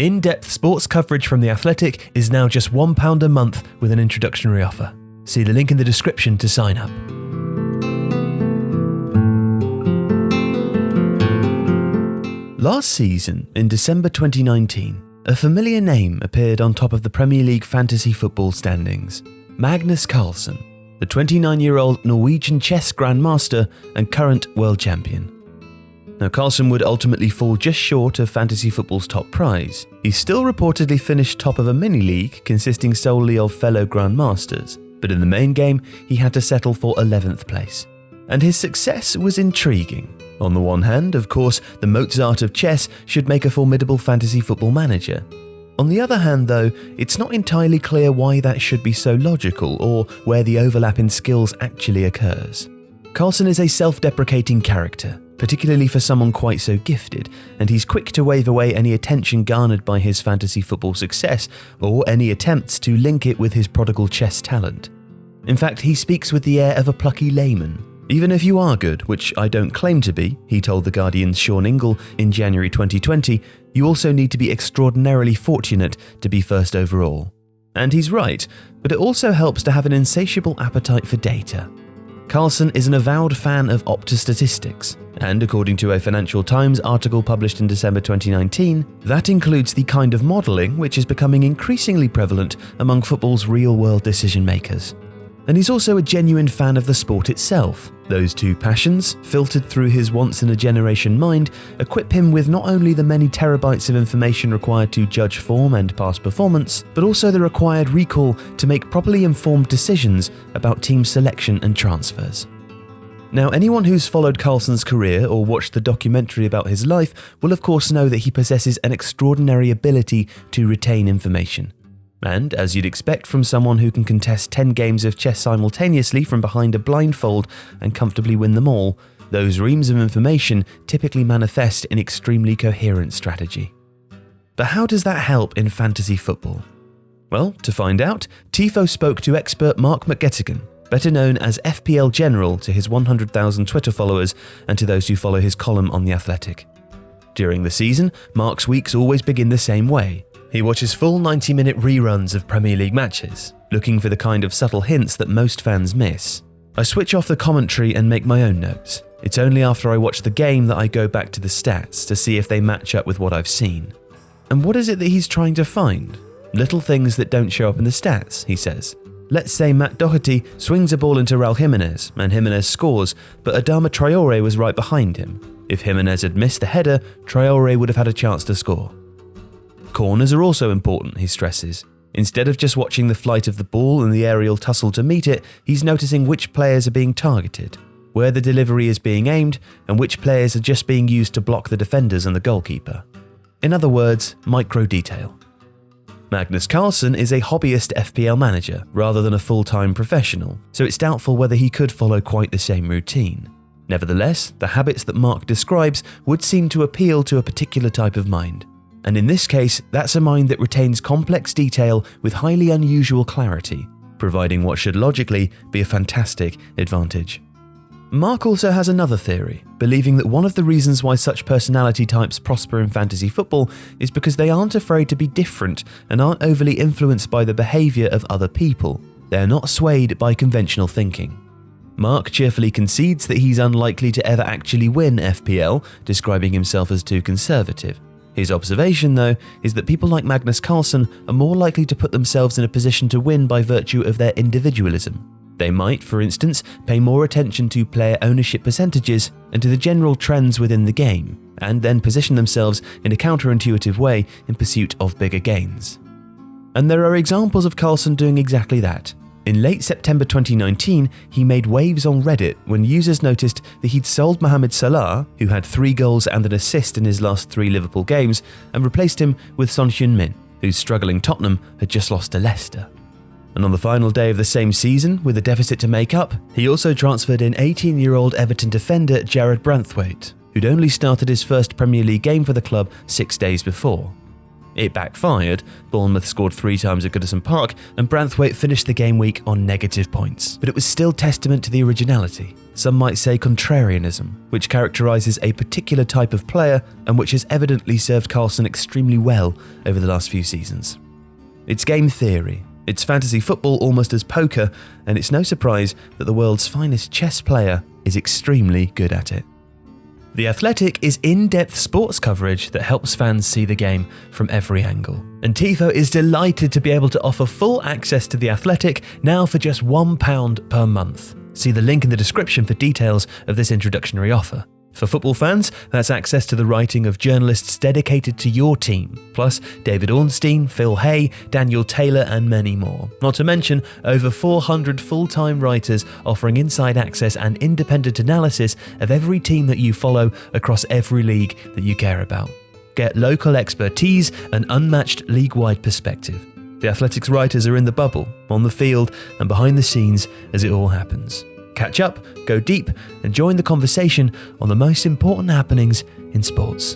In-depth sports coverage from The Athletic is now just £1 a month with an introductory offer. See the link in the description to sign up. Last season, in December 2019, a familiar name appeared on top of the Premier League fantasy football standings: Magnus Carlsen, the 29-year-old Norwegian chess grandmaster and current world champion. Now, Carlsen would ultimately fall just short of fantasy football's top prize. He still reportedly finished top of a mini-league consisting solely of fellow grandmasters, but in the main game he had to settle for 11th place. And his success was intriguing. On the one hand, of course, the Mozart of chess should make a formidable fantasy football manager. On the other hand, though, it's not entirely clear why that should be so logical or where the overlap in skills actually occurs. Carlsen is a self-deprecating character, particularly for someone quite so gifted, and he's quick to wave away any attention garnered by his fantasy football success or any attempts to link it with his prodigal chess talent. In fact, he speaks with the air of a plucky layman. Even if you are good, which I don't claim to be, he told The Guardian's Sean Ingle in January 2020, you also need to be extraordinarily fortunate to be first overall. And he's right, but it also helps to have an insatiable appetite for data. Carlsen is an avowed fan of optostatistics, and according to a Financial Times article published in December 2019, that includes the kind of modelling which is becoming increasingly prevalent among football's real-world decision-makers. And he's also a genuine fan of the sport itself. Those two passions, filtered through his once-in-a-generation mind, equip him with not only the many terabytes of information required to judge form and past performance, but also the required recall to make properly informed decisions about team selection and transfers. Now, anyone who's followed Carlsen's career or watched the documentary about his life will of course know that he possesses an extraordinary ability to retain information. And, as you'd expect from someone who can contest 10 games of chess simultaneously from behind a blindfold and comfortably win them all, those reams of information typically manifest in extremely coherent strategy. But how does that help in fantasy football? Well, to find out, Tifo spoke to expert Mark McGettigan, better known as FPL General to his 100,000 Twitter followers and to those who follow his column on The Athletic. During the season, Mark's weeks always begin the same way. He watches full 90-minute reruns of Premier League matches, looking for the kind of subtle hints that most fans miss. I switch off the commentary and make my own notes. It's only after I watch the game that I go back to the stats to see if they match up with what I've seen. And what is it that he's trying to find? Little things that don't show up in the stats, he says. Let's say Matt Doherty swings a ball into Raul Jimenez, and Jimenez scores, but Adama Traore was right behind him. If Jimenez had missed the header, Traore would have had a chance to score. Corners are also important, he stresses. Instead of just watching the flight of the ball and the aerial tussle to meet it, he's noticing which players are being targeted, where the delivery is being aimed, and which players are just being used to block the defenders and the goalkeeper. In other words, micro detail. Magnus Carlsen is a hobbyist FPL manager rather than a full-time professional, so it's doubtful whether he could follow quite the same routine. Nevertheless, the habits that Mark describes would seem to appeal to a particular type of mind. And in this case, that's a mind that retains complex detail with highly unusual clarity, providing what should logically be a fantastic advantage. Mark also has another theory, believing that one of the reasons why such personality types prosper in fantasy football is because they aren't afraid to be different and aren't overly influenced by the behaviour of other people. They're not swayed by conventional thinking. Mark cheerfully concedes that he's unlikely to ever actually win FPL, describing himself as too conservative. His observation, though, is that people like Magnus Carlsen are more likely to put themselves in a position to win by virtue of their individualism. They might, for instance, pay more attention to player ownership percentages and to the general trends within the game, and then position themselves in a counterintuitive way in pursuit of bigger gains. And there are examples of Carlsen doing exactly that. In late September 2019, he made waves on Reddit when users noticed that he'd sold Mohamed Salah, who had 3 goals and an assist in his last 3 Liverpool games, and replaced him with Son Heung-min, whose struggling Tottenham had just lost to Leicester. And on the final day of the same season, with a deficit to make up, he also transferred in 18-year-old Everton defender Jared Branthwaite, who'd only started his first Premier League game for the club 6 days before. It backfired. Bournemouth scored 3 times at Goodison Park, and Branthwaite finished the game week on negative points. But it was still testament to the originality. Some might say contrarianism, which characterises a particular type of player and which has evidently served Carlsen extremely well over the last few seasons. It's game theory. It's fantasy football almost as poker, and it's no surprise that the world's finest chess player is extremely good at it. The Athletic is in-depth sports coverage that helps fans see the game from every angle. And Tifo is delighted to be able to offer full access to The Athletic now for just £1 per month. See the link in the description for details of this introductory offer. For football fans, that's access to the writing of journalists dedicated to your team, plus David Ornstein, Phil Hay, Daniel Taylor and many more. Not to mention over 400 full-time writers offering inside access and independent analysis of every team that you follow across every league that you care about. Get local expertise and unmatched league-wide perspective. The Athletic's writers are in the bubble, on the field and behind the scenes as it all happens. Catch up, go deep, and join the conversation on the most important happenings in sports.